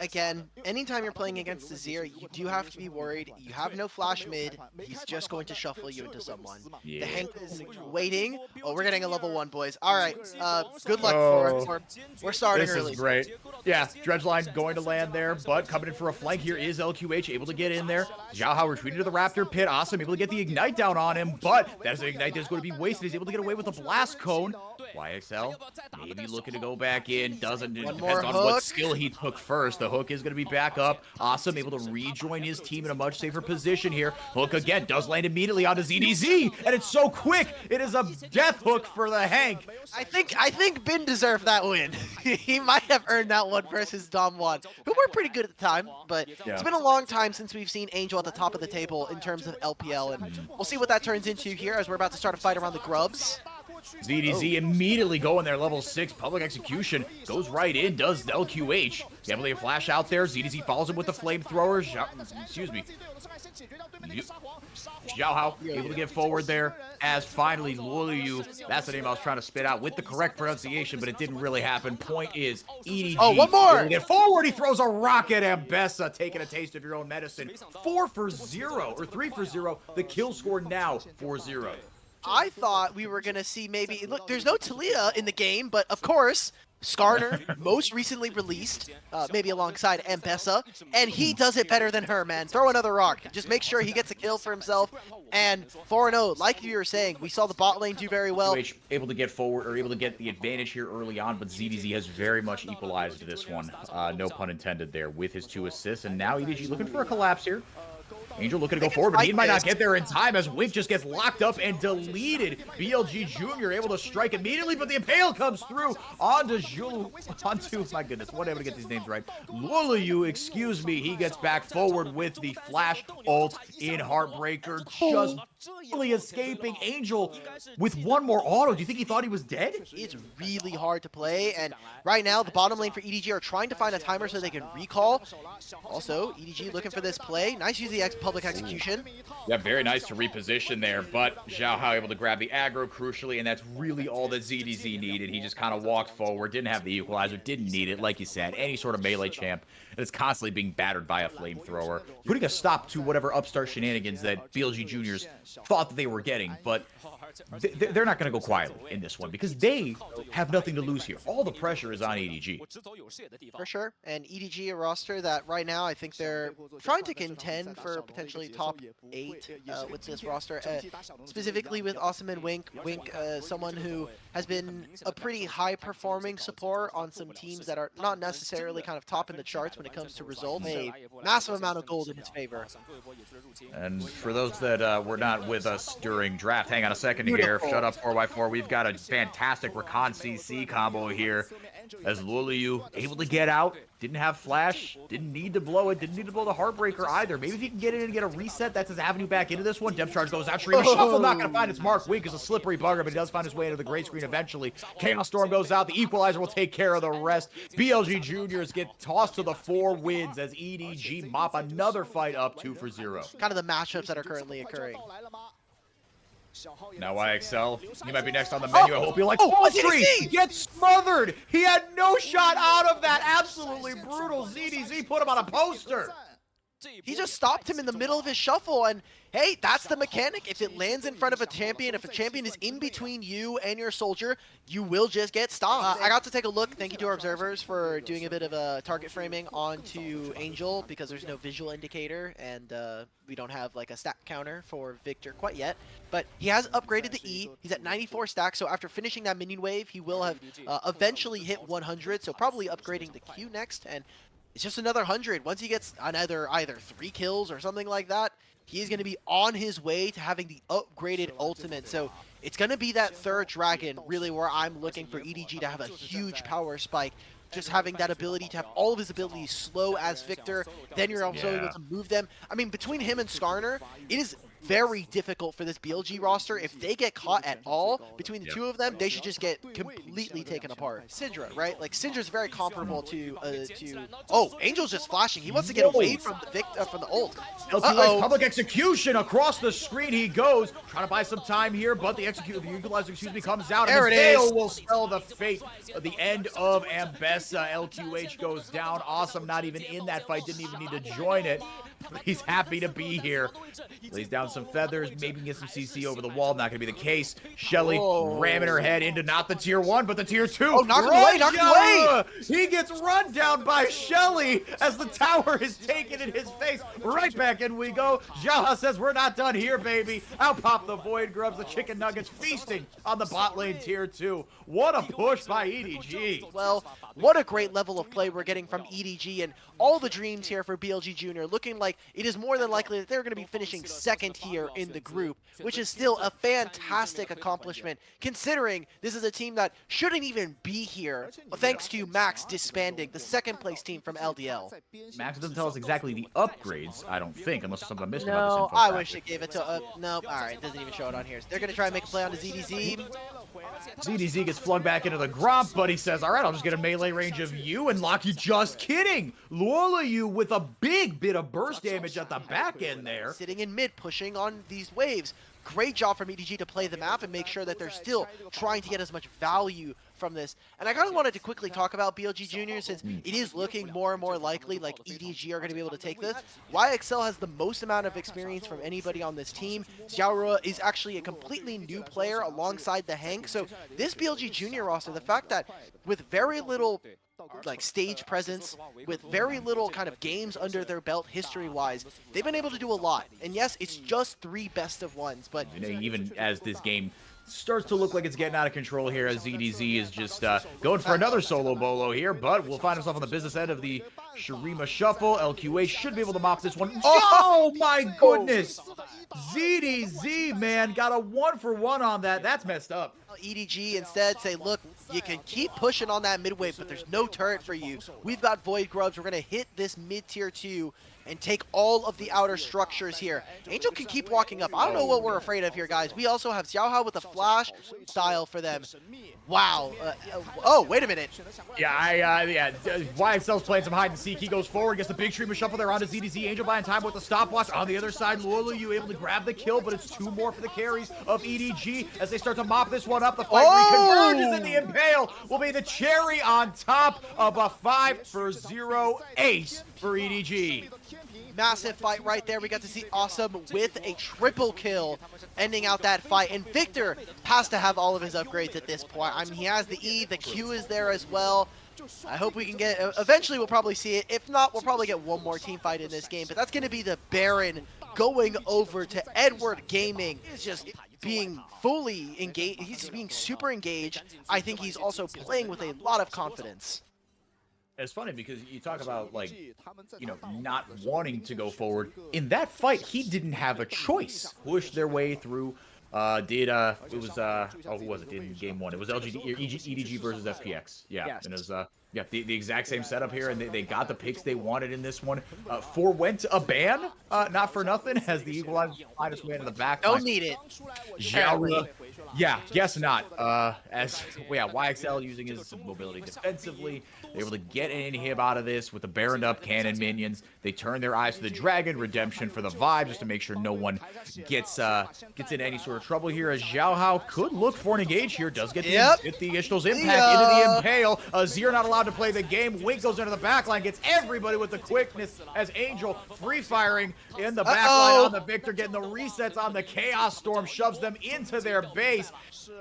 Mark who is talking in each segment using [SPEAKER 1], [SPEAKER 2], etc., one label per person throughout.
[SPEAKER 1] Again, anytime you're playing against Azir, you do have to be worried. You have no flash mid. He's just going to shuffle you into someone.
[SPEAKER 2] Yeah.
[SPEAKER 1] The Hank is waiting. Oh, we're getting a level 1, boys. All right. Good luck
[SPEAKER 2] Oh,
[SPEAKER 1] for we're starting
[SPEAKER 2] this
[SPEAKER 1] early.
[SPEAKER 2] is great. Yeah, Dredgeline going to land there, but coming in for a flank here is LQH able to get in there. Xiaohao retreating to the Raptor pit. Awesome, able to get the Ignite down on him, but that is an Ignite that's going to be wasted. He's able to get away with a Blast Cone. YXL maybe looking to go back in. Doesn't. It depends on what skill he took first. The hook is going to be back up. Awesome, able to rejoin his team in a much safer position here. Hook again does land immediately onto ZDZ, and it's so quick. It is a death hook for the Hank.
[SPEAKER 1] I think Bin deserved that win. He might have earned that one versus Dom1, who were pretty good at the time, but it's been a long time since we've seen Angel at the top of the table in terms of LPL, and we'll see what that turns into here as we're about to start a fight around the Grubs.
[SPEAKER 2] ZDZ immediately going there, level 6, public execution, goes right in, does LQH. Able to flash out there, ZDZ follows him with the flamethrower, excuse me. Xiaohao able to get forward there, as finally Luoyu, that's the name I was trying to spit out with the correct pronunciation, but it didn't really happen. Point is, EDG.
[SPEAKER 1] Oh, one more!
[SPEAKER 2] Able to get forward, he throws a rocket at Bessa, taking a taste of your own medicine. 4 for 0, or 3 for 0, the kill score now 4-0.
[SPEAKER 1] I thought we were going to see maybe... Look, there's no Talia in the game, but of course, Skarner, most recently released, maybe alongside M-Pesa, and he does it better than her, man. Throw another rock. Just make sure he gets a kill for himself. And 4-0, like you were saying, we saw the bot lane do very well.
[SPEAKER 2] Able to get forward, or able to get the advantage here early on, but ZDZ has very much equalized this one. No pun intended there, with his 2 assists. And now EDG looking for a collapse here. Angel looking to go forward, but he might not get there in time as Wink just gets locked up and deleted. BLG Junior able to strike immediately, but the Impale comes through onto my goodness, what able to get these names right. Luoyu, excuse me, he gets back forward with the flash ult in Heartbreaker, just barely escaping Angel with one more auto. Do you think he thought he was dead?
[SPEAKER 1] It's really hard to play, and right now the bottom lane for EDG are trying to find a timer so they can recall. Also, EDG looking for this play. Nice use of the public execution.
[SPEAKER 2] Yeah, very nice to reposition there, but Xiaohao able to grab the aggro crucially, and that's really all that ZDZ needed. He just kind of walked forward, didn't have the equalizer, didn't need it, like you said. Any sort of melee champ that's constantly being battered by a flamethrower, putting a stop to whatever upstart shenanigans that BLG Juniors thought that they were getting, but they're not going to go quietly in this one because they have nothing to lose here. All the pressure is on EDG.
[SPEAKER 1] For sure, and EDG, a roster that right now I think they're trying to contend for potentially top 8 with this roster, specifically with Awesome and Wink. Wink, someone who has been a pretty high-performing support on some teams that are not necessarily kind of top in the charts when it comes to results. A massive amount of gold in his favor.
[SPEAKER 2] And for those that were not with us during draft, hang on a second here. Shut up 4x4. We've got a fantastic Recon CC combo here as Luoyu able to get out. Didn't have flash, didn't need to blow it, didn't need to blow the Heartbreaker either. Maybe if he can get in and get a reset, that's his avenue back into this one. Depth charge goes out, Shreema Shuffle not going to find its mark. Wink is a slippery bugger, but he does find his way into the great screen eventually. Chaos Storm goes out, the equalizer will take care of the rest. BLG Juniors get tossed to the 4 wins as EDG mop another fight up 2 for 0.
[SPEAKER 1] Kind of the matchups that are currently occurring.
[SPEAKER 2] Now YXL, he might be next on the menu. I hope you like
[SPEAKER 1] Poultry
[SPEAKER 2] gets smothered. He had no shot out of that. Absolutely brutal. ZDZ put him on a poster.
[SPEAKER 1] He just stopped him in the middle of his shuffle, and hey, that's the mechanic. If it lands in front of a champion, if a champion is in between you and your soldier, you will just get stopped. I got to take a look. Thank you to our observers for doing a bit of a target framing onto Angel because there's no visual indicator, and we don't have like a stat counter for Victor quite yet. But he has upgraded the E. He's at 94 stacks, so after finishing that minion wave, he will have eventually hit 100, so probably upgrading the Q next, and it's just another 100. Once he gets either 3 kills or something like that, he's going to be on his way to having the upgraded ultimate. So it's going to be that 3rd dragon, really, where I'm looking for EDG to have a huge power spike. Just having that ability to have all of his abilities slow as Victor, then you're also able to move them. I mean, between him and Skarner, it is very difficult for this BLG roster. If they get caught at all between the two of them, they should just get completely taken apart. Syndra, right? Like Syndra's very comparable to oh, Angel's just flashing. He wants to get away from the ult.
[SPEAKER 2] LQH public execution across the screen. He goes trying to buy some time here, but the equalizer, comes out.
[SPEAKER 1] There
[SPEAKER 2] and
[SPEAKER 1] it
[SPEAKER 2] Veil
[SPEAKER 1] is.
[SPEAKER 2] Will spell the fate of the end of Ambessa. LQH goes down. Awesome, not even in that fight. Didn't even need to join it. He's happy to be here. Lays down some feathers, maybe get some CC over the wall. Not going to be the case. Shelly ramming her head into not the tier 1, but the tier 2.
[SPEAKER 1] Oh, knock him away, knock him away!
[SPEAKER 2] He gets run down by Shelly as the tower is taken in his face. Right back in we go. Jaha says, we're not done here, baby. Out pop the Void Grubs, the Chicken Nuggets feasting on the bot lane tier 2. What a push by EDG.
[SPEAKER 1] Well, what a great level of play we're getting from EDG, and all the dreams here for BLG Junior, looking like it is more than likely that they're going to be finishing second here in the group, which is still a fantastic accomplishment, considering this is a team that shouldn't even be here, thanks to Max disbanding the second place team from LDL.
[SPEAKER 2] Max doesn't tell us exactly the upgrades, I don't think, unless there's something I'm missing
[SPEAKER 1] No,
[SPEAKER 2] about this info
[SPEAKER 1] I
[SPEAKER 2] pack.
[SPEAKER 1] wish it gave it to, no, alright, doesn't even show it on here. So they're going to try and make a play on the ZDZ.
[SPEAKER 2] ZDZ gets flung back into the Gromp, but he says, all right, I'll just get a melee range of you and lock you. Just kidding. Lola you with a big bit of burst damage at the back end there.
[SPEAKER 1] Sitting in mid, pushing on these waves. Great job from EDG to play the map and make sure that they're still trying to get as much value from this. And I kind of wanted to quickly talk about BLG Junior, since it is looking more and more likely like EDG are going to be able to take this. YXL has the most amount of experience from anybody on this team. Xiaorua is actually a completely new player alongside the Hank. So this BLG Junior roster, the fact that with very little like stage presence, with very little kind of games under their belt history-wise, they've been able to do a lot. And yes, it's just 3 best of ones, but
[SPEAKER 2] you know, even as this game starts to look like it's getting out of control here, as ZDZ is just going for another solo bolo here, but we'll find himself on the business end of the Shurima Shuffle. LQA should be able to mop this one. Oh my goodness! ZDZ, man, got a 1-for-1 on that. That's messed up.
[SPEAKER 1] EDG instead say, look, you can keep pushing on that mid wave, but there's no turret for you. We've got Void Grubs. We're going to hit this mid tier 2 and take all of the outer structures here. Angel can keep walking up. I don't know what we're afraid of here, guys. We also have Xiaohao with a flash style for them. Wow. Oh, wait a minute.
[SPEAKER 2] Yeah, YXL's playing some hide and seek. He goes forward, gets the big stream of shuffle there onto ZDZ. Angel buying time with the stopwatch. On the other side, Lulu, you able to grab the kill, but it's 2 more for the carries of EDG as they start to mop this one up. The fight reconverges, and the Impale will be the cherry on top of a 5-for-0 ace for EDG.
[SPEAKER 1] Massive fight right there. We got to see Awesome with a triple kill ending out that fight. And Victor has to have all of his upgrades at this point. I mean, he has the E, the Q is there as well. I hope we can get, eventually we'll probably see it. If not, we'll probably get one more team fight in this game. But that's going to be the Baron going over to Edward Gaming. He's just being fully engaged. He's being super engaged. I think he's also playing with a lot of confidence.
[SPEAKER 2] It's funny because you talk about, like, you know, not wanting to go forward. In that fight, he didn't have a choice. Pushed their way through. Who was it in game 1? It was EDG versus FPX. Yeah, yes. And it was, the exact same setup here, and they got the picks they wanted in this one. Forwent a ban, not for nothing, as the equalizer finds its way into the back.
[SPEAKER 1] Don't need it.
[SPEAKER 2] Xiaorua, yeah, guess not. YXL using his mobility defensively. They're able to get an inhib out of this with the Baroned up cannon minions. They turn their eyes to the Dragon Redemption for the vibe, just to make sure no one gets in any sort of trouble here, as Xiaohao could look for an engage here. Does get the Ishtal's impact into the Impale. Zir not allowed to play the game. Wink goes into the backline, gets everybody with the quickness, as Angel free firing in the backline on the Victor, getting the resets on the Chaos Storm, shoves them into their base.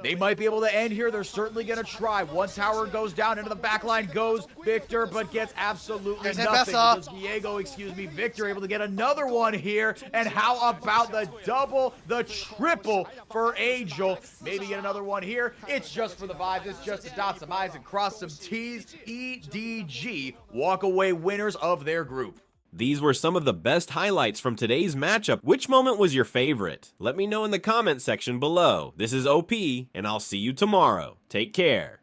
[SPEAKER 2] They might be able to end here. They're certainly going to try. One tower goes down, into the backline goes Victor, but gets absolutely nothing. Diego, Victor able to get another one here. And how about the double, the triple for Angel? Maybe get another one here. It's just for the vibes. It's just to dot some I's and cross some T's. EDG walk away winners of their group.
[SPEAKER 3] These were some of the best highlights from today's matchup. Which moment was your favorite? Let me know in the comment section below. This is OP, and I'll see you tomorrow. Take care.